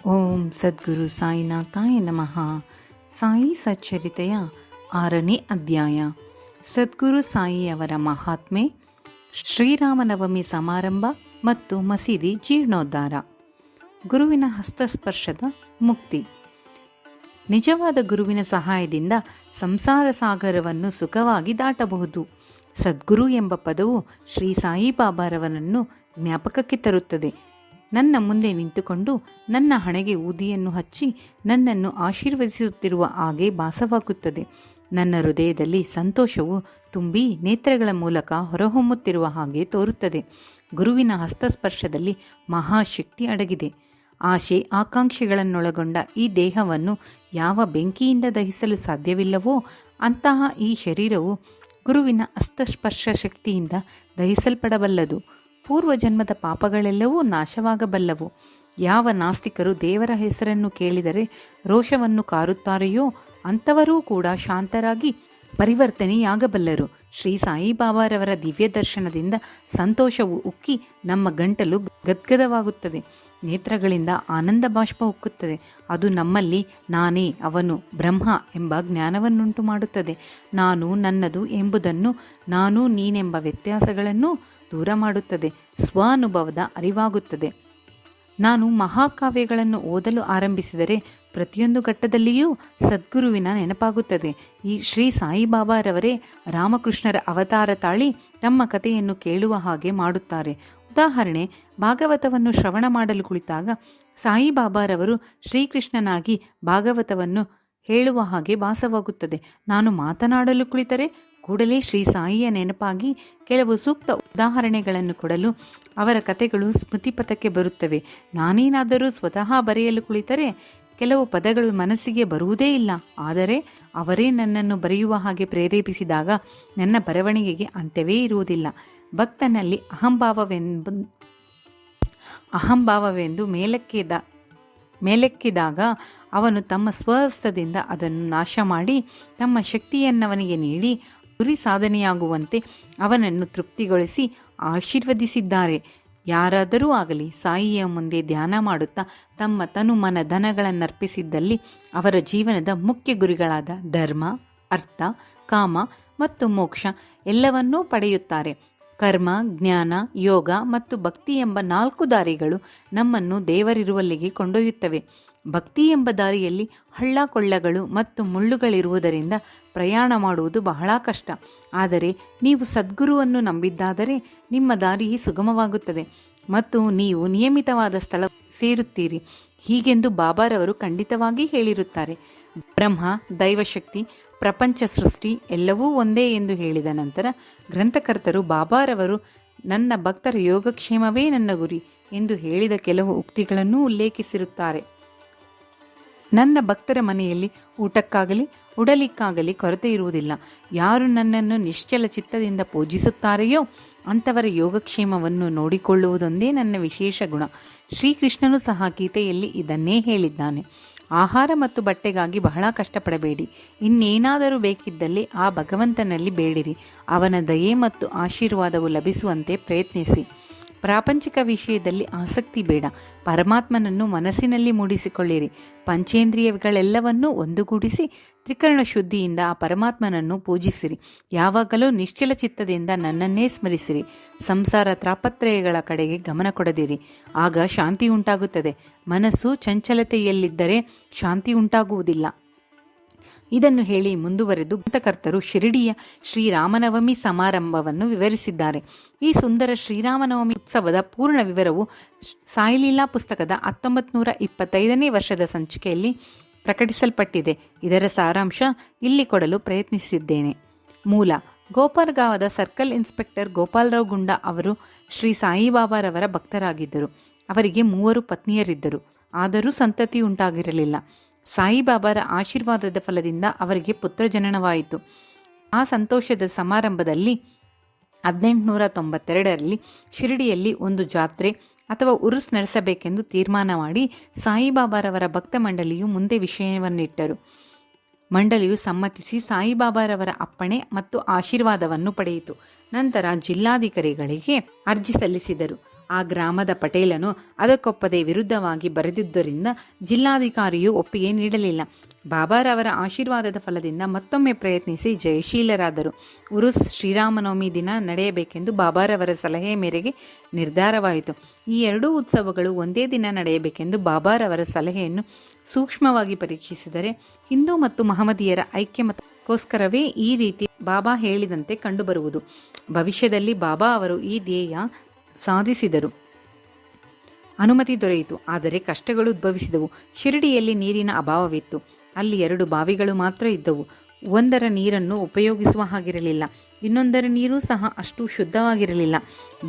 ಓಂ ಸದ್ಗುರು ಸಾಯಿನಾಥಾಯ ನಮಃ. ಸಾಯಿ ಸಚ್ಚರಿತೆಯ 6ನೇ ಅಧ್ಯಾಯ. ಸದ್ಗುರು ಸಾಯಿಯವರ ಮಹಾತ್ಮೆ, ಶ್ರೀರಾಮನವಮಿ ಸಮಾರಂಭ ಮತ್ತು ಮಸೀದಿ ಜೀರ್ಣೋದ್ಧಾರ. ಗುರುವಿನ ಹಸ್ತಸ್ಪರ್ಶದ ಮುಕ್ತಿ. ನಿಜವಾದ ಗುರುವಿನ ಸಹಾಯದಿಂದ ಸಂಸಾರ ಸಾಗರವನ್ನು ಸುಖವಾಗಿ ದಾಟಬಹುದು. ಸದ್ಗುರು ಎಂಬ ಪದವು ಶ್ರೀ ಸಾಯಿಬಾಬಾರವರನ್ನು ಜ್ಞಾಪಕಕ್ಕೆ ತರುತ್ತದೆ. ನನ್ನ ಮುಂದೆ ನಿಂತುಕೊಂಡು ನನ್ನ ಹಣೆಗೆ ಊದಿಯನ್ನು ಹಚ್ಚಿ ನನ್ನನ್ನು ಆಶೀರ್ವದಿಸುತ್ತಿರುವ ಹಾಗೆ ಭಾಸವಾಗುತ್ತದೆ. ನನ್ನ ಹೃದಯದಲ್ಲಿ ಸಂತೋಷವು ತುಂಬಿ ನೇತ್ರಗಳ ಮೂಲಕ ಹೊರಹೊಮ್ಮುತ್ತಿರುವ ಹಾಗೆ ತೋರುತ್ತದೆ. ಗುರುವಿನ ಹಸ್ತಸ್ಪರ್ಶದಲ್ಲಿ ಮಹಾಶಕ್ತಿ ಅಡಗಿದೆ. ಆಶೆ ಆಕಾಂಕ್ಷೆಗಳನ್ನೊಳಗೊಂಡ ಈ ದೇಹವನ್ನು ಯಾವ ಬೆಂಕಿಯಿಂದ ದಹಿಸಲು ಸಾಧ್ಯವಿಲ್ಲವೋ ಅಂತಹ ಈ ಶರೀರವು ಗುರುವಿನ ಹಸ್ತಸ್ಪರ್ಶ ಶಕ್ತಿಯಿಂದ ದಹಿಸಲ್ಪಡಬಲ್ಲದು. ಪೂರ್ವಜನ್ಮದ ಪಾಪಗಳೆಲ್ಲವೂ ನಾಶವಾಗಬಲ್ಲವು. ಯಾವ ನಾಸ್ತಿಕರು ದೇವರ ಹೆಸರನ್ನು ಕೇಳಿದರೆ ರೋಷವನ್ನು ಕಾರುತ್ತಾರೆಯೋ ಅಂಥವರೂ ಕೂಡ ಶಾಂತರಾಗಿ ಪರಿವರ್ತನೆಯಾಗಬಲ್ಲರು. ಶ್ರೀ ಸಾಯಿಬಾಬಾರವರ ದಿವ್ಯ ದರ್ಶನದಿಂದ ಸಂತೋಷವು ಉಕ್ಕಿ ನಮ್ಮ ಗಂಟಲು ಗದ್ಗದವಾಗುತ್ತದೆ. ನೇತ್ರಗಳಿಂದ ಆನಂದ ಬಾಷ್ಪ ಉಕ್ಕುತ್ತದೆ. ಅದು ನಮ್ಮಲ್ಲಿ ನಾನೇ ಅವನು ಬ್ರಹ್ಮ ಎಂಬ ಜ್ಞಾನವನ್ನುಂಟು ಮಾಡುತ್ತದೆ. ನಾನು ನನ್ನದು ಎಂಬುದನ್ನು, ನಾನು ನೀನೆಂಬ ವ್ಯತ್ಯಾಸಗಳನ್ನು ದೂರ ಮಾಡುತ್ತದೆ. ಸ್ವ ಅನುಭವದ ಅರಿವಾಗುತ್ತದೆ. ನಾನು ಮಹಾಕಾವ್ಯಗಳನ್ನು ಓದಲು ಆರಂಭಿಸಿದರೆ ಪ್ರತಿಯೊಂದು ಘಟ್ಟದಲ್ಲಿಯೂ ಸದ್ಗುರುವಿನ ನೆನಪಾಗುತ್ತದೆ. ಈ ಶ್ರೀ ಸಾಯಿಬಾಬಾರವರೇ ರಾಮಕೃಷ್ಣರ ಅವತಾರ ತಾಳಿ ತಮ್ಮ ಕಥೆಯನ್ನು ಕೇಳುವ ಹಾಗೆ ಮಾಡುತ್ತಾರೆ. ಉದಾಹರಣೆ, ಭಾಗವತವನ್ನು ಶ್ರವಣ ಮಾಡಲು ಕುಳಿತಾಗ ಸಾಯಿಬಾಬಾರವರು ಶ್ರೀಕೃಷ್ಣನಾಗಿ ಭಾಗವತವನ್ನು ಹೇಳುವ ಹಾಗೆ ಭಾಸವಾಗುತ್ತದೆ. ನಾನು ಮಾತನಾಡಲು ಕುಳಿತರೆ ಕೂಡಲೇ ಶ್ರೀ ಸಾಯಿಯ ನೆನಪಾಗಿ ಕೆಲವು ಸೂಕ್ತ ಉದಾಹರಣೆಗಳನ್ನು ಕೊಡಲು ಅವರ ಕಥೆಗಳು ಸ್ಮೃತಿಪಥಕ್ಕೆ ಬರುತ್ತವೆ. ನಾನೇನಾದರೂ ಸ್ವತಃ ಬರೆಯಲು ಕುಳಿತರೆ ಕೆಲವು ಪದಗಳು ಮನಸ್ಸಿಗೆ ಬರುವುದೇ ಇಲ್ಲ. ಆದರೆ ಅವರೇ ನನ್ನನ್ನು ಬರೆಯುವ ಹಾಗೆ ಪ್ರೇರೇಪಿಸಿದಾಗ ನನ್ನ ಬರವಣಿಗೆಗೆ ಅಂತ್ಯವೇ ಇರುವುದಿಲ್ಲ. ಭಕ್ತನಲ್ಲಿ ಅಹಂಭಾವವೆಂದು ಮೇಲೆಕ್ಕಿದಾಗ ಅವನು ತಮ್ಮ ಸ್ವಹಸ್ತದಿಂದ ಅದನ್ನು ನಾಶ ಮಾಡಿ ತಮ್ಮ ಶಕ್ತಿಯನ್ನವನಿಗೆ ನೀಡಿ ಗುರಿ ಸಾಧನೆಯಾಗುವಂತೆ ಅವನನ್ನು ತೃಪ್ತಿಗೊಳಿಸಿ ಆಶೀರ್ವದಿಸಿದ್ದಾರೆ. ಯಾರಾದರೂ ಆಗಲಿ ಸಾಯಿಯ ಮುಂದೆ ಧ್ಯಾನ ಮಾಡುತ್ತಾ ತಮ್ಮ ತನು ಮನ ಧನಗಳನ್ನರ್ಪಿಸಿದ್ದಲ್ಲಿ ಅವರ ಜೀವನದ ಮುಖ್ಯ ಗುರಿಗಳಾದ ಧರ್ಮ, ಅರ್ಥ, ಕಾಮ ಮತ್ತು ಮೋಕ್ಷ ಎಲ್ಲವನ್ನೂ ಪಡೆಯುತ್ತಾರೆ. ಕರ್ಮ, ಜ್ಞಾನ, ಯೋಗ ಮತ್ತು ಭಕ್ತಿ ಎಂಬ 4 ದಾರಿಗಳು ನಮ್ಮನ್ನು ದೇವರಿರುವಲ್ಲಿಗೆ ಕೊಂಡೊಯ್ಯುತ್ತವೆ. ಭಕ್ತಿ ಎಂಬ ದಾರಿಯಲ್ಲಿ ಹಳ್ಳ ಕೊಳ್ಳಗಳು ಮತ್ತು ಮುಳ್ಳುಗಳಿರುವುದರಿಂದ ಪ್ರಯಾಣ ಮಾಡುವುದು ಬಹಳ ಕಷ್ಟ. ಆದರೆ ನೀವು ಸದ್ಗುರುವನ್ನು ನಂಬಿದ್ದಾದರೆ ನಿಮ್ಮ ದಾರಿ ಸುಗಮವಾಗುತ್ತದೆ ಮತ್ತು ನೀವು ನಿಯಮಿತವಾದ ಸ್ಥಳ ಸೇರುತ್ತೀರಿ. ಹೀಗೆಂದು ಬಾಬಾರವರು ಖಂಡಿತವಾಗಿ ಹೇಳಿರುತ್ತಾರೆ. ಬ್ರಹ್ಮ, ದೈವಶಕ್ತಿ, ಪ್ರಪಂಚ ಸೃಷ್ಟಿ ಎಲ್ಲವೂ ಒಂದೇ ಎಂದು ಹೇಳಿದ ನಂತರ ಗ್ರಂಥಕರ್ತರು ಬಾಬಾರವರು ನನ್ನ ಭಕ್ತರ ಯೋಗಕ್ಷೇಮವೇ ನನ್ನ ಗುರಿ ಎಂದು ಹೇಳಿದ ಕೆಲವು ಉಕ್ತಿಗಳನ್ನು ಉಲ್ಲೇಖಿಸಿರುತ್ತಾರೆ. ನನ್ನ ಭಕ್ತರ ಮನೆಯಲ್ಲಿ ಊಟಕ್ಕಾಗಲಿ ಉಡಲಿಕ್ಕಾಗಲಿ ಕೊರತೆ ಇರುವುದಿಲ್ಲ. ಯಾರು ನನ್ನನ್ನು ನಿಶ್ಚಲ ಚಿತ್ತದಿಂದ ಪೂಜಿಸುತ್ತಾರೆಯೋ ಅಂಥವರ ಯೋಗಕ್ಷೇಮವನ್ನು ನೋಡಿಕೊಳ್ಳುವುದೊಂದೇ ನನ್ನ ವಿಶೇಷ ಗುಣ. ಶ್ರೀಕೃಷ್ಣನು ಸಹ ಗೀತೆಯಲ್ಲಿ ಇದನ್ನೇ ಹೇಳಿದ್ದಾನೆ. ಆಹಾರ ಮತ್ತು ಬಟ್ಟೆಗಾಗಿ ಬಹಳ ಕಷ್ಟಪಡಬೇಡಿ. ಇನ್ನೇನಾದರೂ ಬೇಕಿದ್ದಲ್ಲಿ ಆ ಭಗವಂತನಲ್ಲಿ ಬೇಡಿರಿ. ಅವನ ದಯೆ ಮತ್ತು ಆಶೀರ್ವಾದವು ಲಭಿಸುವಂತೆ ಪ್ರಯತ್ನಿಸಿ. ಪ್ರಾಪಂಚಿಕ ವಿಷಯದಲ್ಲಿ ಆಸಕ್ತಿ ಬೇಡ. ಪರಮಾತ್ಮನನ್ನು ಮನಸ್ಸಿನಲ್ಲಿ ಮೂಡಿಸಿಕೊಳ್ಳಿರಿ. ಪಂಚೇಂದ್ರಿಯಗಳೆಲ್ಲವನ್ನೂ ಒಂದುಗೂಡಿಸಿ ತ್ರಿಕರಣ ಶುದ್ಧಿಯಿಂದ ಆ ಪರಮಾತ್ಮನನ್ನು ಪೂಜಿಸಿರಿ. ಯಾವಾಗಲೂ ನಿಶ್ಚಲ ಚಿತ್ತದಿಂದ ನನ್ನನ್ನೇ ಸ್ಮರಿಸಿರಿ. ಸಂಸಾರ ತಾಪತ್ರಯಗಳ ಕಡೆಗೆ ಗಮನ ಕೊಡದಿರಿ. ಆಗ ಶಾಂತಿ ಉಂಟಾಗುತ್ತದೆ. ಮನಸ್ಸು ಚಂಚಲತೆಯಲ್ಲಿದ್ದರೆ ಶಾಂತಿ ಉಂಟಾಗುವುದಿಲ್ಲ. ಇದನ್ನು ಹೇಳಿ ಮುಂದುವರೆದು ಗ್ರಂಥಕರ್ತರು ಶಿರಡಿಯ ಶ್ರೀರಾಮನವಮಿ ಸಮಾರಂಭವನ್ನು ವಿವರಿಸಿದ್ದಾರೆ. ಈ ಸುಂದರ ಶ್ರೀರಾಮನವಮಿ ಉತ್ಸವದ ಪೂರ್ಣ ವಿವರವು ಸಾಯಿಲೀಲಾ ಪುಸ್ತಕದ 1925ನೇ ವರ್ಷದ ಸಂಚಿಕೆಯಲ್ಲಿ ಪ್ರಕಟಿಸಲ್ಪಟ್ಟಿದೆ. ಇದರ ಸಾರಾಂಶ ಇಲ್ಲಿ ಕೊಡಲು ಪ್ರಯತ್ನಿಸಿದ್ದೇನೆ. ಮೂಲ: ಗೋಪಾಲ್ಗಾಂವದ ಸರ್ಕಲ್ ಇನ್ಸ್ಪೆಕ್ಟರ್ ಗೋಪಾಲರಾವ್ ಗುಂಡಾ ಅವರು ಶ್ರೀ ಸಾಯಿಬಾಬಾರವರ ಭಕ್ತರಾಗಿದ್ದರು. ಅವರಿಗೆ 3 ಪತ್ನಿಯರಿದ್ದರು. ಆದರೂ ಸಂತತಿ ಉಂಟಾಗಿರಲಿಲ್ಲ. ಸಾಯಿಬಾಬಾರ ಆಶೀರ್ವಾದದ ಫಲದಿಂದ ಅವರಿಗೆ ಪುತ್ರ ಜನನವಾಯಿತು. ಆ ಸಂತೋಷದ ಸಮಾರಂಭದಲ್ಲಿ 1892ರಲ್ಲಿ ಶಿರಡಿಯಲ್ಲಿ ಒಂದು ಜಾತ್ರೆ ಅಥವಾ ಉರುಸ್ ನಡೆಸಬೇಕೆಂದು ತೀರ್ಮಾನ ಮಾಡಿ ಸಾಯಿಬಾಬಾರವರ ಭಕ್ತ ಮಂಡಳಿಯು ಮುಂದೆ ವಿಷಯವನ್ನಿಟ್ಟರು. ಮಂಡಳಿಯು ಸಮ್ಮತಿಸಿ ಸಾಯಿಬಾಬಾರವರ ಅಪ್ಪಣೆ ಮತ್ತು ಆಶೀರ್ವಾದವನ್ನು ಪಡೆಯಿತು. ನಂತರ ಜಿಲ್ಲಾಧಿಕಾರಿಗಳಿಗೆ ಅರ್ಜಿ ಸಲ್ಲಿಸಿದರು. ಆ ಗ್ರಾಮದ ಪಟೇಲನು ಅದಕ್ಕೊಪ್ಪದೆ ವಿರುದ್ಧವಾಗಿ ಬರೆದಿದ್ದರಿಂದ ಜಿಲ್ಲಾಧಿಕಾರಿಯು ಒಪ್ಪಿಗೆ ನೀಡಲಿಲ್ಲ. ಬಾಬಾರವರ ಆಶೀರ್ವಾದದ ಫಲದಿಂದ ಮತ್ತೊಮ್ಮೆ ಪ್ರಯತ್ನಿಸಿ ಜಯಶೀಲರಾದರು. ಉರುಸ್ ಶ್ರೀರಾಮನವಮಿ ದಿನ ನಡೆಯಬೇಕೆಂದು ಬಾಬಾರವರ ಸಲಹೆ ಮೇರೆಗೆ ನಿರ್ಧಾರವಾಯಿತು. ಈ ಎರಡೂ ಉತ್ಸವಗಳು ಒಂದೇ ದಿನ ನಡೆಯಬೇಕೆಂದು ಬಾಬಾರವರ ಸಲಹೆಯನ್ನು ಸೂಕ್ಷ್ಮವಾಗಿ ಪರೀಕ್ಷಿಸಿದರೆ ಹಿಂದೂ ಮತ್ತು ಮಹಮ್ಮದೀಯರ ಐಕ್ಯಮತಕ್ಕೋಸ್ಕರವೇ ಈ ರೀತಿ ಬಾಬಾ ಹೇಳಿದಂತೆ ಕಂಡುಬರುವುದು. ಭವಿಷ್ಯದಲ್ಲಿ ಬಾಬಾ ಅವರು ಈ ಧ್ಯೇಯ ಸಾಧಿಸಿದರು. ಅನುಮತಿ ದೊರೆಯಿತು. ಆದರೆ ಕಷ್ಟಗಳು ಉದ್ಭವಿಸಿದವು. ಶಿರಡಿಯಲ್ಲಿ ನೀರಿನ ಅಭಾವವಿತ್ತು. ಅಲ್ಲಿ 2 ಬಾವಿಗಳು ಮಾತ್ರ ಇದ್ದವು. ಒಂದರ ನೀರನ್ನು ಉಪಯೋಗಿಸುವ ಹಾಗಿರಲಿಲ್ಲ, ಇನ್ನೊಂದರ ನೀರು ಸಹ ಅಷ್ಟು ಶುದ್ಧವಾಗಿರಲಿಲ್ಲ.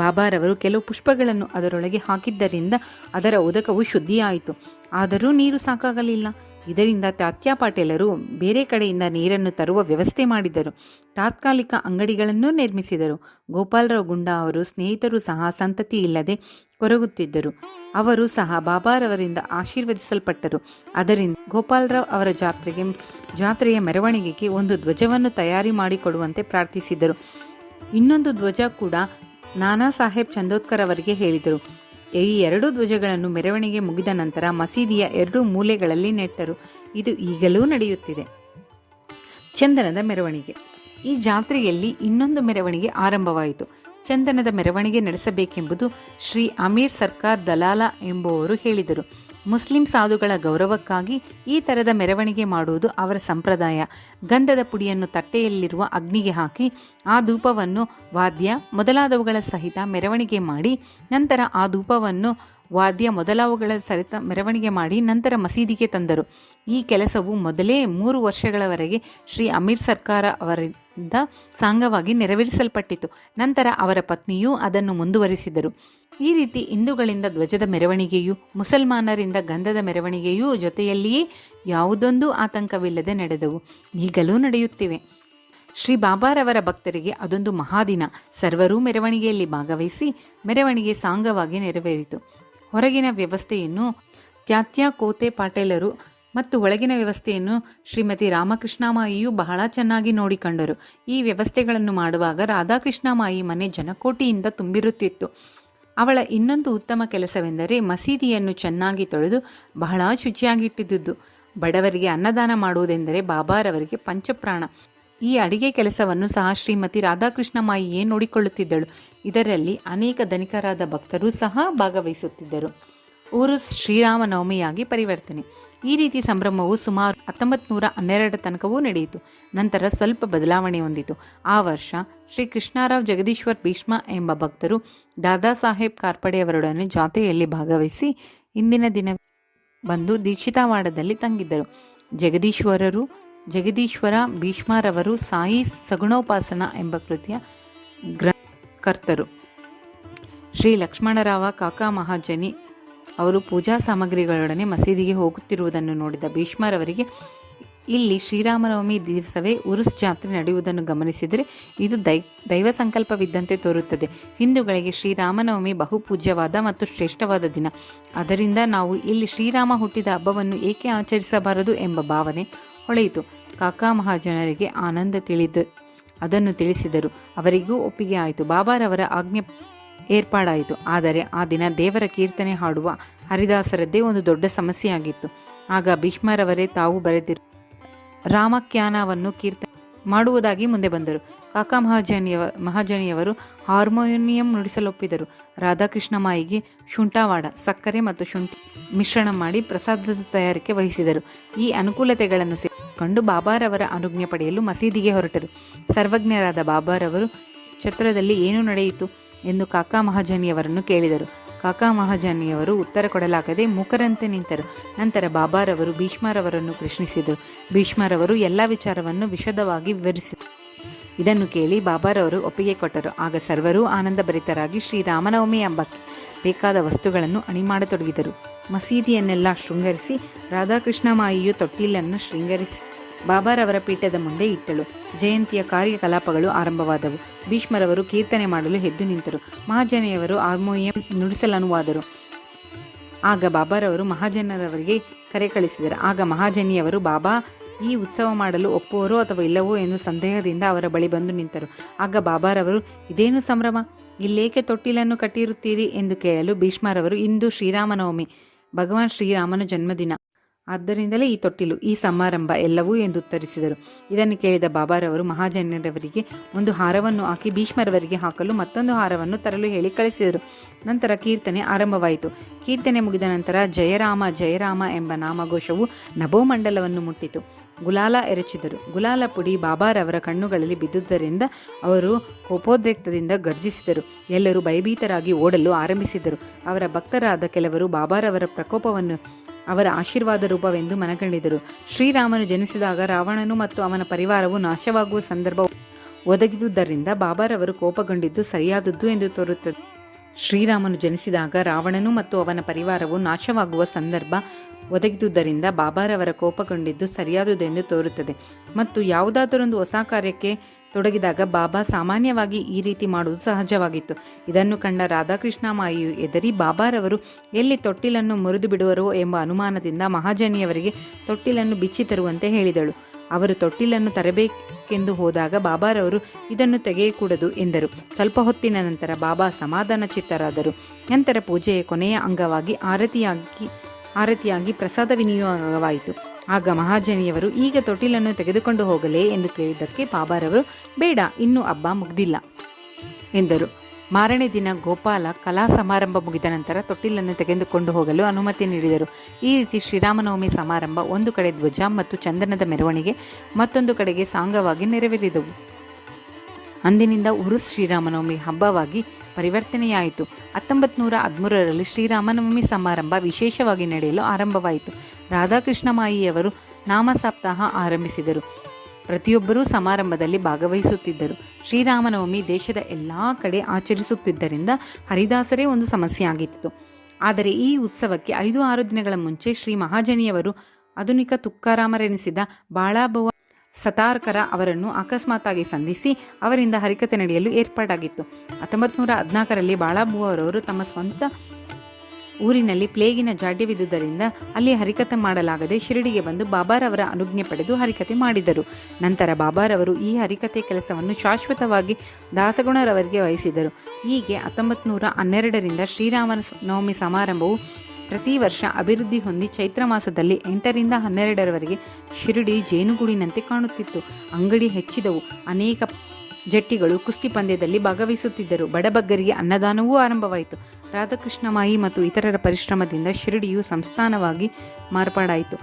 ಬಾಬಾರವರು ಕೆಲವು ಪುಷ್ಪಗಳನ್ನು ಅದರೊಳಗೆ ಹಾಕಿದ್ದರಿಂದ ಅದರ ಉದಕವು ಶುದ್ಧಿಯಾಯಿತು. ಆದರೂ ನೀರು ಸಾಕಾಗಲಿಲ್ಲ. ಇದರಿಂದ ತಾತ್ಯಾ ಪಾಟೀಲರು ಬೇರೆ ಕಡೆಯಿಂದ ನೀರನ್ನು ತರುವ ವ್ಯವಸ್ಥೆ ಮಾಡಿದರು. ತಾತ್ಕಾಲಿಕ ಅಂಗಡಿಗಳನ್ನು ನಿರ್ಮಿಸಿದರು. ಗೋಪಾಲರಾವ್ ಗುಂಡಾ ಅವರು ಸ್ನೇಹಿತರು ಸಹ ಸಂತತಿ ಇಲ್ಲದೆ ಕೊರಗುತ್ತಿದ್ದರು. ಅವರು ಸಹ ಬಾಬಾರವರಿಂದ ಆಶೀರ್ವದಿಸಲ್ಪಟ್ಟರು. ಅದರಿಂದ ಗೋಪಾಲರಾವ್ ಅವರ ಜಾತ್ರೆಯ ಮೆರವಣಿಗೆಗೆ ಒಂದು ಧ್ವಜವನ್ನು ತಯಾರಿ ಮಾಡಿಕೊಡುವಂತೆ ಪ್ರಾರ್ಥಿಸಿದರು. ಇನ್ನೊಂದು ಧ್ವಜ ಕೂಡ ನಾನಾ ಸಾಹೇಬ್ ಚಂದೋದ್ಕರ್ ಅವರಿಗೆ ಹೇಳಿದರು. ಈ 2 ಧ್ವಜಗಳನ್ನು ಮೆರವಣಿಗೆ ಮುಗಿದ ನಂತರ ಮಸೀದಿಯ 2 ಮೂಲೆಗಳಲ್ಲಿ ನೆಟ್ಟರು. ಇದು ಈಗಲೂ ನಡೆಯುತ್ತಿದೆ. ಚಂದನದ ಮೆರವಣಿಗೆ. ಈ ಜಾತ್ರೆಯಲ್ಲಿ ಇನ್ನೊಂದು ಮೆರವಣಿಗೆ ಆರಂಭವಾಯಿತು. ಚಂದನದ ಮೆರವಣಿಗೆ ನಡೆಸಬೇಕೆಂಬುದು ಶ್ರೀ ಅಮೀರ್ ಸರ್ಕಾರ್ ದಲಾಲ ಎಂಬುವರು ಹೇಳಿದರು. ಮುಸ್ಲಿಂ ಸಾಧುಗಳ ಗೌರವಕ್ಕಾಗಿ ಈ ಥರದ ಮೆರವಣಿಗೆ ಮಾಡುವುದು ಅವರ ಸಂಪ್ರದಾಯ. ಗಂಧದ ಪುಡಿಯನ್ನು ತಟ್ಟೆಯಲ್ಲಿರುವ ಅಗ್ನಿಗೆ ಹಾಕಿ ಆ ಧೂಪವನ್ನು ವಾದ್ಯ ಮೊದಲಾದವುಗಳ ಸಹಿತ ಮೆರವಣಿಗೆ ಮಾಡಿ ನಂತರ ಆ ಧೂಪವನ್ನು ವಾದ್ಯ ಮೊದಲಾದವುಗಳ ಸಹಿತ ಮೆರವಣಿಗೆ ಮಾಡಿ ನಂತರ ಮಸೀದಿಗೆ ತಂದರು. ಈ ಕೆಲಸವು ಮೊದಲೇ 3 ವರ್ಷಗಳವರೆಗೆ ಶ್ರೀ ಅಮೀರ್ ಸರ್ಕಾರ ಅವರಿಂದ ಸಾಂಗವಾಗಿ ನೆರವೇರಿಸಲ್ಪಟ್ಟಿತು. ನಂತರ ಅವರ ಪತ್ನಿಯೂ ಅದನ್ನು ಮುಂದುವರಿಸಿದರು. ಈ ರೀತಿ ಹಿಂದೂಗಳಿಂದ ಧ್ವಜದ ಮೆರವಣಿಗೆಯೂ ಮುಸಲ್ಮಾನರಿಂದ ಗಂಧದ ಮೆರವಣಿಗೆಯೂ ಜೊತೆಯಲ್ಲಿಯೇ ಯಾವುದೊಂದು ಆತಂಕವಿಲ್ಲದೆ ನಡೆದವು. ಈಗಲೂ ನಡೆಯುತ್ತಿವೆ. ಶ್ರೀ ಬಾಬಾರವರ ಭಕ್ತರಿಗೆ ಅದೊಂದು ಮಹಾದಿನ. ಸರ್ವರೂ ಮೆರವಣಿಗೆಯಲ್ಲಿ ಭಾಗವಹಿಸಿ ಮೆರವಣಿಗೆ ಸಾಂಗವಾಗಿ ನೆರವೇರಿತು. ಹೊರಗಿನ ವ್ಯವಸ್ಥೆಯನ್ನು ತಾತ್ಯಾ ಕೋತೆ ಪಾಟೇಲರು ಮತ್ತು ಒಳಗಿನ ವ್ಯವಸ್ಥೆಯನ್ನು ಶ್ರೀಮತಿ ರಾಮಕೃಷ್ಣಮಾಯಿಯು ಬಹಳ ಚೆನ್ನಾಗಿ ನೋಡಿಕೊಂಡರು. ಈ ವ್ಯವಸ್ಥೆಗಳನ್ನು ಮಾಡುವಾಗ ರಾಧಾಕೃಷ್ಣಮಾಯಿ ಮನೆ ಜನಕೋಟಿಯಿಂದ ತುಂಬಿರುತ್ತಿತ್ತು. ಅವಳ ಇನ್ನೊಂದು ಉತ್ತಮ ಕೆಲಸವೆಂದರೆ ಮಸೀದಿಯನ್ನು ಚೆನ್ನಾಗಿ ತೊಳೆದು ಬಹಳ ಶುಚಿಯಾಗಿಟ್ಟಿದ್ದುದು. ಬಡವರಿಗೆ ಅನ್ನದಾನ ಮಾಡುವುದೆಂದರೆ ಬಾಬಾರವರಿಗೆ ಪಂಚಪ್ರಾಣ. ಈ ಅಡಿಗೆ ಕೆಲಸವನ್ನು ಸಹ ಶ್ರೀಮತಿ ರಾಧಾಕೃಷ್ಣಮಾಯಿಯೇ ನೋಡಿಕೊಳ್ಳುತ್ತಿದ್ದಳು. ಇದರಲ್ಲಿ ಅನೇಕ ಧನಿಕರಾದ ಭಕ್ತರು ಸಹ ಭಾಗವಹಿಸುತ್ತಿದ್ದರು. ಉರುಸ್ ಶ್ರೀರಾಮನವಮಿಯಾಗಿ ಪರಿವರ್ತನೆ. ಈ ರೀತಿ ಸಂಭ್ರಮವು ಸುಮಾರು 1912 ತನಕವೂ ನಡೆಯಿತು. ನಂತರ ಸ್ವಲ್ಪ ಬದಲಾವಣೆ ಹೊಂದಿತು. ಆ ವರ್ಷ ಶ್ರೀ ಕೃಷ್ಣರಾವ್ ಜಗದೀಶ್ವರ್ ಭೀಷ್ಮ ಎಂಬ ಭಕ್ತರು ದಾದಾ ಸಾಹೇಬ್ ಕಾರ್ಪಡೆಯವರೊಡನೆ ಜಾತ್ರೆಯಲ್ಲಿ ಭಾಗವಹಿಸಿ ಇಂದಿನ ದಿನ ಬಂದು ದೀಕ್ಷಿತವಾಡದಲ್ಲಿ ತಂಗಿದ್ದರು. ಜಗದೀಶ್ವರ ಭೀಷ್ಮರವರು ಸಾಯಿ ಸಗುಣೋಪಾಸನ ಎಂಬ ಕೃತಿಯ ಕರ್ತರು. ಶ್ರೀ ಲಕ್ಷ್ಮಣರಾವ ಕಾಕಾ ಮಹಾಜನಿ ಅವರು ಪೂಜಾ ಸಾಮಗ್ರಿಗಳೊಡನೆ ಮಸೀದಿಗೆ ಹೋಗುತ್ತಿರುವುದನ್ನು ನೋಡಿದ ಭೀಷ್ಮರವರಿಗೆ ಇಲ್ಲಿ ಶ್ರೀರಾಮನವಮಿ ದಿವಸವೇ ಉರುಸ್ ಜಾತ್ರೆ ನಡೆಯುವುದನ್ನು ಗಮನಿಸಿದರೆ ಇದು ದೈವ ಸಂಕಲ್ಪವಿದ್ದಂತೆ ತೋರುತ್ತದೆ. ಹಿಂದೂಗಳಿಗೆ ಶ್ರೀರಾಮನವಮಿ ಬಹುಪೂಜ್ಯವಾದ ಮತ್ತು ಶ್ರೇಷ್ಠವಾದ ದಿನ. ಅದರಿಂದ ನಾವು ಇಲ್ಲಿ ಶ್ರೀರಾಮ ಹುಟ್ಟಿದ ಹಬ್ಬವನ್ನು ಏಕೆ ಆಚರಿಸಬಾರದು ಎಂಬ ಭಾವನೆ ಹೊಳೆಯಿತು. ಕಾಕಾ ಮಹಾಜನರಿಗೆ ಆನಂದ ಅದನ್ನು ತಿಳಿಸಿದರು. ಅವರಿಗೂ ಒಪ್ಪಿಗೆ ಆಯಿತು. ಬಾಬಾರವರ ಆಜ್ಞೆ ಏರ್ಪಾಡಾಯಿತು. ಆದರೆ ಆ ದಿನ ದೇವರ ಕೀರ್ತನೆ ಹಾಡುವ ಹರಿದಾಸರದ್ದೇ ಒಂದು ದೊಡ್ಡ ಸಮಸ್ಯೆಯಾಗಿತ್ತು. ಆಗ ಭೀಷ್ಮರವರೇ ತಾವು ಬರೆದಿರುವ ರಾಮಖ್ಯಾನವನ್ನು ಕೀರ್ತನೆ ಮಾಡುವುದಾಗಿ ಮುಂದೆ ಬಂದರು. ಕಾಕಾ ಮಹಾಜನಿಯವರು ಹಾರ್ಮೋನಿಯಂ ನುಡಿಸಲೊಪ್ಪಿದರು. ರಾಧಾಕೃಷ್ಣಮಾಯಿಗೆ ಶುಂಠಾವಾಡ, ಸಕ್ಕರೆ ಮತ್ತು ಶುಂಠಿ ಮಿಶ್ರಣ ಮಾಡಿ ಪ್ರಸಾದದ ತಯಾರಿಕೆ ವಹಿಸಿದರು. ಈ ಅನುಕೂಲತೆಗಳನ್ನು ಸೇರಿಕೊಂಡು ಬಾಬಾರವರ ಅನುಜ್ಞೆ ಪಡೆಯಲು ಮಸೀದಿಗೆ ಹೊರಟರು. ಸರ್ವಜ್ಞರಾದ ಬಾಬಾರವರು ಛತ್ರದಲ್ಲಿ ಏನು ನಡೆಯಿತು ಎಂದು ಕಾಕಾ ಮಹಾಜನಿಯವರನ್ನು ಕೇಳಿದರು. ಕಾಕಾ ಮಹಾಜನಿಯವರು ಉತ್ತರ ಕೊಡಲಾಗದೆ ಮೂಕರಂತೆ ನಿಂತರು. ನಂತರ ಬಾಬಾರವರು ಭೀಷ್ಮರವರನ್ನು ಪ್ರಶ್ನಿಸಿದರು. ಭೀಷ್ಮರವರು ಎಲ್ಲ ವಿಚಾರವನ್ನು ವಿಶದವಾಗಿ ವಿವರಿಸಿದರು. ಇದನ್ನು ಕೇಳಿ ಬಾಬಾರವರು ಒಪ್ಪಿಗೆ ಕೊಟ್ಟರು. ಆಗ ಸರ್ವರೂ ಆನಂದಭರಿತರಾಗಿ ಶ್ರೀರಾಮನವಮಿ ಹಬ್ಬಕ್ಕೆ ಬೇಕಾದ ವಸ್ತುಗಳನ್ನು ಅಣಿ ಮಾಡತೊಡಗಿದರು. ಮಸೀದಿಯನ್ನೆಲ್ಲ ಶೃಂಗರಿಸಿ ರಾಧಾಕೃಷ್ಣಮಾಯಿಯು ತೊಟ್ಟಿಲನ್ನು ಶೃಂಗರಿಸಿ ಬಾಬಾರವರ ಪೀಠದ ಮುಂದೆ ಇಟ್ಟಳು. ಜಯಂತಿಯ ಕಾರ್ಯಕಲಾಪಗಳು ಆರಂಭವಾದವು. ಭೀಷ್ಮರವರು ಕೀರ್ತನೆ ಮಾಡಲು ಎದ್ದು ನಿಂತರು. ಮಹಾಜನಿಯವರು ಹಾರ್ಮೋನಿಯಂ ನುಡಿಸಲನುವಾದರು. ಆಗ ಬಾಬಾರವರು ಮಹಾಜನರವರಿಗೆ ಕರೆ ಕಳಿಸಿದರು. ಆಗ ಮಹಾಜನಿಯವರು ಬಾಬಾ ಈ ಉತ್ಸವ ಮಾಡಲು ಒಪ್ಪುವರೋ ಅಥವಾ ಇಲ್ಲವೋ ಎಂದು ಸಂದೇಹದಿಂದ ಅವರ ಬಳಿ ಬಂದು ನಿಂತರು. ಆಗ ಬಾಬಾರವರು, ಇದೇನು ಸಂಭ್ರಮ, ಇಲ್ಲೇಕೆ ತೊಟ್ಟಿಲನ್ನು ಕಟ್ಟಿರುತ್ತೀರಿ ಎಂದು ಕೇಳಲು ಭೀಷ್ಮರವರು, ಇಂದು ಶ್ರೀರಾಮನವಮಿ, ಭಗವಾನ್ ಶ್ರೀರಾಮನ ಜನ್ಮದಿನ, ಆದ್ದರಿಂದಲೇ ಈ ತೊಟ್ಟಿಲು, ಈ ಸಮಾರಂಭ ಎಲ್ಲವೂ ಎಂದು ಉತ್ತರಿಸಿದರು. ಇದನ್ನು ಕೇಳಿದ ಬಾಬಾರವರು ಮಹಾಜನರವರಿಗೆ ಒಂದು ಹಾರವನ್ನು ಹಾಕಿ ಭೀಷ್ಮರವರಿಗೆ ಹಾಕಲು ಮತ್ತೊಂದು ಹಾರವನ್ನು ತರಲು ಹೇಳಿ ಕಳಿಸಿದರು. ನಂತರ ಕೀರ್ತನೆ ಆರಂಭವಾಯಿತು. ಕೀರ್ತನೆ ಮುಗಿದ ನಂತರ ಜಯರಾಮ ಜಯರಾಮ ಎಂಬ ನಾಮಘೋಷವು ನಭೋಮಂಡಲವನ್ನು ಮುಟ್ಟಿತು. ಗುಲಾಲ ಎರಚಿದರು. ಗುಲಾಲ ಪುಡಿ ಬಾಬಾರವರ ಕಣ್ಣುಗಳಲ್ಲಿ ಬಿದ್ದುದರಿಂದ ಅವರು ಕೋಪೋದ್ರೇಕ್ತದಿಂದ ಗರ್ಜಿಸಿದರು. ಎಲ್ಲರೂ ಭಯಭೀತರಾಗಿ ಓಡಲು ಆರಂಭಿಸಿದರು. ಅವರ ಭಕ್ತರಾದ ಕೆಲವರು ಬಾಬಾರವರ ಪ್ರಕೋಪವನ್ನು ಅವರ ಆಶೀರ್ವಾದ ರೂಪವೆಂದು ಮನಗಂಡಿದರು. ಶ್ರೀರಾಮನು ಜನಿಸಿದಾಗ ರಾವಣನು ಮತ್ತು ಅವನ ಪರಿವಾರವು ನಾಶವಾಗುವ ಸಂದರ್ಭ ಒದಗಿದುದರಿಂದ ಬಾಬಾರವರು ಕೋಪಗೊಂಡಿದ್ದು ಸರಿಯಾದದ್ದು ಎಂದು ತೋರುತ್ತದೆ. ಶ್ರೀರಾಮನು ಜನಿಸಿದಾಗ ರಾವಣನು ಮತ್ತು ಅವನ ಪರಿವಾರವು ನಾಶವಾಗುವ ಸಂದರ್ಭ ಒದಗಿದುದರಿಂದ ಬಾಬಾರವರ ಕೋಪಗೊಂಡಿದ್ದು ಸರಿಯಾದುದೆಂದು ತೋರುತ್ತದೆ. ಮತ್ತು ಯಾವುದಾದರೊಂದು ಹೊಸ ಕಾರ್ಯಕ್ಕೆ ತೊಡಗಿದಾಗ ಬಾಬಾ ಸಾಮಾನ್ಯವಾಗಿ ಈ ರೀತಿ ಮಾಡುವುದು ಸಹಜವಾಗಿತ್ತು. ಇದನ್ನು ಕಂಡ ರಾಧಾಕೃಷ್ಣ ಮಾಯಿಯು ಎದರಿ ಬಾಬಾರವರು ಎಲ್ಲಿ ತೊಟ್ಟಿಲನ್ನು ಮುರಿದು ಬಿಡುವರೋ ಎಂಬ ಅನುಮಾನದಿಂದ ಮಹಾಜನಿಯವರಿಗೆ ತೊಟ್ಟಿಲನ್ನು ಬಿಚ್ಚಿ ತರುವಂತೆ ಹೇಳಿದಳು. ಅವರು ತೊಟ್ಟಿಲನ್ನು ತರಬೇಕೆಂದು ಹೋದಾಗ ಬಾಬಾರವರು ಇದನ್ನು ತೆಗೆಯಕೂಡದು ಎಂದರು. ಸ್ವಲ್ಪ ಹೊತ್ತಿನ ನಂತರ ಬಾಬಾ ಸಮಾಧಾನ ಚಿತ್ತರಾದರು. ನಂತರ ಪೂಜೆಯ ಕೊನೆಯ ಅಂಗವಾಗಿ ಆರತಿಯಾಗಿ ಪ್ರಸಾದ ವಿನಿಯೋಗವಾಯಿತು. ಆಗ ಮಹಾಜನಿಯವರು, ಈಗ ತೊಟ್ಟಿಲನ್ನು ತೆಗೆದುಕೊಂಡು ಹೋಗಲೇ ಎಂದು ಕೇಳಿದ್ದಕ್ಕೆ ಬಾಬಾರವರು, ಬೇಡ, ಇನ್ನೂ ಹಬ್ಬ ಮುಗ್ದಿಲ್ಲ ಎಂದರು. ಮಾರನೇ ದಿನ ಗೋಪಾಲ ಕಲಾ ಸಮಾರಂಭ ಮುಗಿದ ನಂತರ ತೊಟ್ಟಿಲನ್ನು ತೆಗೆದುಕೊಂಡು ಹೋಗಲು ಅನುಮತಿ ನೀಡಿದರು. ಈ ರೀತಿ ಶ್ರೀರಾಮನವಮಿ ಸಮಾರಂಭ ಒಂದು ಕಡೆ ಧ್ವಜ ಮತ್ತು ಚಂದನದ ಮೆರವಣಿಗೆ, ಮತ್ತೊಂದು ಕಡೆಗೆ ಸಾಂಗವಾಗಿ ನೆರವೇರಿದವು. ಅಂದಿನಿಂದ ಉರುಸ್ ಶ್ರೀರಾಮನವಮಿ ಹಬ್ಬವಾಗಿ ಪರಿವರ್ತನೆಯಾಯಿತು. 1913ರಲ್ಲಿ ಶ್ರೀರಾಮನವಮಿ ಸಮಾರಂಭ ವಿಶೇಷವಾಗಿ ನಡೆಯಲು ಆರಂಭವಾಯಿತು. ರಾಧಾಕೃಷ್ಣ ಮಾಯಿಯವರು ನಾಮ ಸಪ್ತಾಹ ಆರಂಭಿಸಿದರು. ಪ್ರತಿಯೊಬ್ಬರೂ ಸಮಾರಂಭದಲ್ಲಿ ಭಾಗವಹಿಸುತ್ತಿದ್ದರು. ಶ್ರೀರಾಮನವಮಿ ದೇಶದ ಎಲ್ಲ ಕಡೆ ಆಚರಿಸುತ್ತಿದ್ದರಿಂದ ಹರಿದಾಸರೇ ಒಂದು ಸಮಸ್ಯೆಯಾಗಿತ್ತು. ಆದರೆ ಈ ಉತ್ಸವಕ್ಕೆ 5-6 ದಿನಗಳ ಮುಂಚೆ ಶ್ರೀ ಮಹಾಜನಿಯವರು ಆಧುನಿಕ ತುಕಾರಾಮರೆನಿಸಿದ ಬಾಳಾಬುವ ಸತಾರ್ಕರ ಅವರನ್ನು ಅಕಸ್ಮಾತ್ತಾಗಿ ಸಂಧಿಸಿ ಅವರಿಂದ ಹರಿಕತೆ ನಡೆಯಲು ಏರ್ಪಾಡಾಗಿತ್ತು. 1914ರಲ್ಲಿ ಬಾಳಾಬುವರವರು ತಮ್ಮ ಸ್ವಂತ ಊರಿನಲ್ಲಿ ಪ್ಲೇಗಿನ ಜಾಡ್ಯವಿದ್ದುದರಿಂದ ಅಲ್ಲಿ ಹರಿಕತೆ ಮಾಡಲಾಗದೆ ಶಿರಡಿಗೆ ಬಂದು ಬಾಬಾರವರ ಅನುಜ್ಞೆ ಪಡೆದು ಹರಿಕತೆ ಮಾಡಿದರು. ನಂತರ ಬಾಬಾರವರು ಈ ಹರಿಕತೆ ಕೆಲಸವನ್ನು ಶಾಶ್ವತವಾಗಿ ದಾಸಗುಣರವರಿಗೆ ವಹಿಸಿದರು. ಹೀಗೆ 1912ರಿಂದ ಶ್ರೀರಾಮನವಮಿ ಸಮಾರಂಭವು ಪ್ರತಿ ವರ್ಷ ಅಭಿವೃದ್ಧಿ ಹೊಂದಿ ಚೈತ್ರ ಮಾಸದಲ್ಲಿ 8ರಿಂದ 12ರವರೆಗೆ ಶಿರಡಿ ಜೇನುಗೂಡಿನಂತೆ ಕಾಣುತ್ತಿತ್ತು. ಅಂಗಡಿ ಹೆಚ್ಚಿದವು. ಅನೇಕ ಜಟ್ಟಿಗಳು ಕುಸ್ತಿ ಪಂದ್ಯದಲ್ಲಿ ಭಾಗವಹಿಸುತ್ತಿದ್ದರು. ಬಡಬಗ್ಗರಿಗೆ ಅನ್ನದಾನವೂ ಆರಂಭವಾಯಿತು. ರಾಧಾಕೃಷ್ಣ ಮಾಯಿ ಮತ್ತು ಇತರರ ಪರಿಶ್ರಮದಿಂದ ಶಿರಡಿಯು ಸಂಸ್ಥಾನವಾಗಿ ಮಾರ್ಪಾಡಾಯಿತು.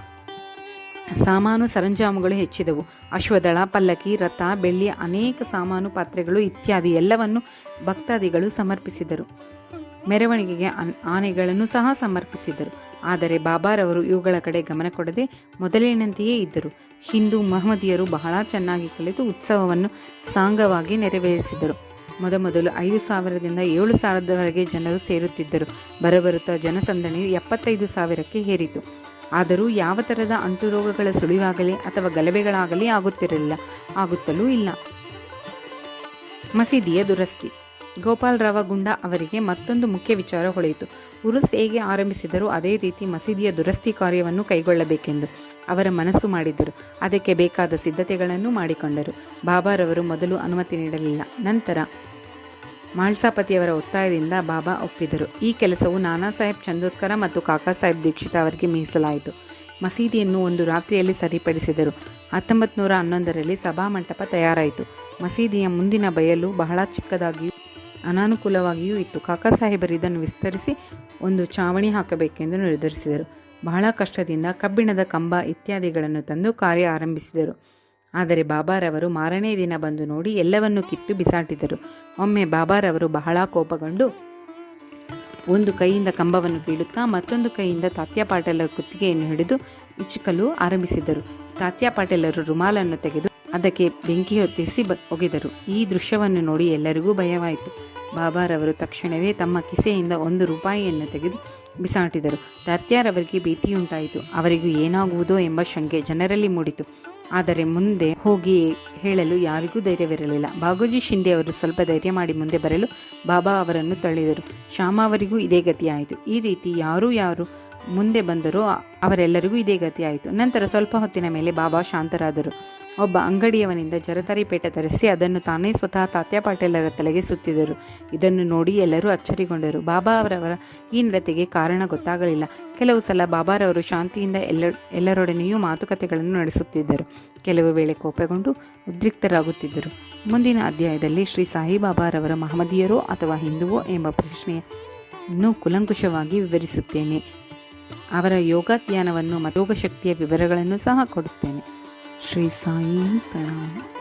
ಸಾಮಾನು ಸರಂಜಾಮುಗಳು ಹೆಚ್ಚಿದವು. ಅಶ್ವದಳ, ಪಲ್ಲಕ್ಕಿ, ರಥ, ಬೆಳ್ಳಿಯ ಅನೇಕ ಸಾಮಾನು, ಪಾತ್ರೆಗಳು ಇತ್ಯಾದಿ ಎಲ್ಲವನ್ನು ಭಕ್ತಾದಿಗಳು ಸಮರ್ಪಿಸಿದರು. ಮೆರವಣಿಗೆಗೆ ಆನೆಗಳನ್ನು ಸಹ ಸಮರ್ಪಿಸಿದರು. ಆದರೆ ಬಾಬಾರವರು ಇವುಗಳ ಕಡೆ ಗಮನ ಕೊಡದೆ ಮೊದಲಿನಂತೆಯೇ ಇದ್ದರು. ಹಿಂದೂ ಮಹಮ್ಮದಿಯರು ಬಹಳ ಚೆನ್ನಾಗಿ ಕಲಿತು ಉತ್ಸವವನ್ನು ಸಾಂಗವಾಗಿ ನೆರವೇರಿಸಿದರು. ಮೊದಲು 5,000ದಿಂದ 7,000ರವರೆಗೆ ಜನರು ಸೇರುತ್ತಿದ್ದರು. ಬರಬರುತ್ತಾ ಜನಸಂದಣಿಯು 75,000ಕ್ಕೆ ಏರಿತು. ಆದರೂ ಯಾವ ಥರದ ಅಂಟುರೋಗಗಳ ಸುಳಿವಾಗಲಿ ಅಥವಾ ಗಲಭೆಗಳಾಗಲಿ ಆಗುತ್ತಲೂ ಇಲ್ಲ. ಮಸೀದಿಯ ದುರಸ್ತಿ. ಗೋಪಾಲರಾವ ಗುಂಡ ಅವರಿಗೆ ಮತ್ತೊಂದು ಮುಖ್ಯ ವಿಚಾರ ಹೊಳೆಯಿತು. ಉರುಸ್ ಹೇಗೆ ಆರಂಭಿಸಿದರೂ ಅದೇ ರೀತಿ ಮಸೀದಿಯ ದುರಸ್ತಿ ಕಾರ್ಯವನ್ನು ಕೈಗೊಳ್ಳಬೇಕೆಂದು ಅವರ ಮನಸ್ಸು ಮಾಡಿದ್ದರು. ಅದಕ್ಕೆ ಬೇಕಾದ ಸಿದ್ಧತೆಗಳನ್ನು ಮಾಡಿಕೊಂಡರು. ಬಾಬಾರವರು ಮೊದಲು ಅನುಮತಿ ನೀಡಲಿಲ್ಲ. ನಂತರ ಮಾಳ್ಸಾಪತಿಯವರ ಒತ್ತಾಯದಿಂದ ಬಾಬಾ ಒಪ್ಪಿದರು. ಈ ಕೆಲಸವು ನಾನಾ ಸಾಹೇಬ್ ಚಂದೋರ್ಕರ ಮತ್ತು ಕಾಕಾ ಸಾಹೇಬ್ ದೀಕ್ಷಿತ ಅವರಿಗೆ ಮೀಸಲಾಯಿತು. ಮಸೀದಿಯನ್ನು ಒಂದು ರಾತ್ರಿಯಲ್ಲಿ ಸರಿಪಡಿಸಿದರು. 1911ರಲ್ಲಿ ಸಭಾಮಂಟಪ ತಯಾರಾಯಿತು. ಮಸೀದಿಯ ಮುಂದಿನ ಬಯಲು ಬಹಳ ಚಿಕ್ಕದಾಗಿಯೂ ಅನಾನುಕೂಲವಾಗಿಯೂ ಇತ್ತು. ಕಾಕಾ ಸಾಹೇಬರು ಇದನ್ನು ವಿಸ್ತರಿಸಿ ಒಂದು ಚಾವಣಿ ಹಾಕಬೇಕೆಂದು ನಿರ್ಧರಿಸಿದರು. ಬಹಳ ಕಷ್ಟದಿಂದ ಕಬ್ಬಿಣದ ಕಂಬ ಇತ್ಯಾದಿಗಳನ್ನು ತಂದು ಕಾರ್ಯ ಆರಂಭಿಸಿದರು. ಆದರೆ ಬಾಬಾರವರು ಮಾರನೇ ದಿನ ಬಂದು ನೋಡಿ ಎಲ್ಲವನ್ನೂ ಕಿತ್ತು ಬಿಸಾಟಿದರು. ಒಮ್ಮೆ ಬಾಬಾರವರು ಬಹಳ ಕೋಪಗೊಂಡು ಒಂದು ಕೈಯಿಂದ ಕಂಬವನ್ನು ಕೀಳುತ್ತಾ ಮತ್ತೊಂದು ಕೈಯಿಂದ ತಾತ್ಯಾ ಪಾಟೀಲರ ಕುತ್ತಿಗೆಯನ್ನು ಹಿಡಿದು ಇಚ್ಚುಕಲು ಆರಂಭಿಸಿದರು. ತಾತ್ಯಾ ಪಾಟೀಲರು ರುಮಾಲನ್ನು ತೆಗೆದು ಅದಕ್ಕೆ ಬೆಂಕಿ ಹೊತ್ತಿಸಿ ಒಗೆದರು. ಈ ದೃಶ್ಯವನ್ನು ನೋಡಿ ಎಲ್ಲರಿಗೂ ಭಯವಾಯಿತು. ಬಾಬಾರವರು ತಕ್ಷಣವೇ ತಮ್ಮ ಕಿಸೆಯಿಂದ 1 ರೂಪಾಯಿಯನ್ನು ತೆಗೆದು ಬಿಸಾಟಿದರು. ತಾತ್ಯಾರವರಿಗೆ ಭೀತಿಯುಂಟಾಯಿತು. ಅವರಿಗೂ ಏನಾಗುವುದೋ ಎಂಬ ಶಂಕೆ ಜನರಲ್ಲಿ ಮೂಡಿತು. ಆದರೆ ಮುಂದೆ ಹೋಗಿ ಹೇಳಲು ಯಾರಿಗೂ ಧೈರ್ಯವಿರಲಿಲ್ಲ. ಬಾಗೂಜಿ ಶಿಂದೆ ಅವರು ಸ್ವಲ್ಪ ಧೈರ್ಯ ಮಾಡಿ ಮುಂದೆ ಬರಲು ಬಾಬಾ ಅವರನ್ನು ತಳ್ಳಿದರು. ಶ್ಯಾಮ ಅವರಿಗೂ ಇದೇ ಗತಿಯಾಯಿತು. ಈ ರೀತಿ ಯಾರು ಮುಂದೆ ಬಂದರೋ ಅವರೆಲ್ಲರಿಗೂ ಇದೇ ಗತಿಯಾಯಿತು. ನಂತರ ಸ್ವಲ್ಪ ಹೊತ್ತಿನ ಮೇಲೆ ಬಾಬಾ ಶಾಂತರಾದರು. ಒಬ್ಬ ಅಂಗಡಿಯವನಿಂದ ಜರತಾರಿ ಪೇಟ ತರಿಸಿ ಅದನ್ನು ತಾನೇ ಸ್ವತಃ ತಾತ್ಯ ಪಾಟೀಲರ ತಲೆಗೆ ಸುತ್ತಿದರು. ಇದನ್ನು ನೋಡಿ ಎಲ್ಲರೂ ಅಚ್ಚರಿಗೊಂಡರು. ಬಾಬಾ ಅವರವರ ಈ ನಡತೆಗೆ ಕಾರಣ ಗೊತ್ತಾಗಲಿಲ್ಲ. ಕೆಲವು ಸಲ ಬಾಬಾರವರು ಶಾಂತಿಯಿಂದ ಎಲ್ಲರೊಡನೆಯೂ ಮಾತುಕತೆಗಳನ್ನು ನಡೆಸುತ್ತಿದ್ದರು. ಕೆಲವು ವೇಳೆ ಕೋಪಗೊಂಡು ಉದ್ರಿಕ್ತರಾಗುತ್ತಿದ್ದರು. ಮುಂದಿನ ಅಧ್ಯಾಯದಲ್ಲಿ ಶ್ರೀ ಸಾಯಿಬಾಬಾರವರ ಮಹಮ್ಮದೀಯರೋ ಅಥವಾ ಹಿಂದುವೋ ಎಂಬ ಪ್ರಶ್ನೆಯನ್ನು ಕುಲಂಕುಷವಾಗಿ ವಿವರಿಸುತ್ತೇನೆ. ಅವರ ಯೋಗಾಧ್ಯಾನವನ್ನು ಮತ್ತು ಯೋಗಶಕ್ತಿಯ ವಿವರಗಳನ್ನು ಸಹ ಕೊಡುತ್ತೇನೆ. ಶ್ರೀ ಸಾಯಿ ಪ್ರಣಾಮ.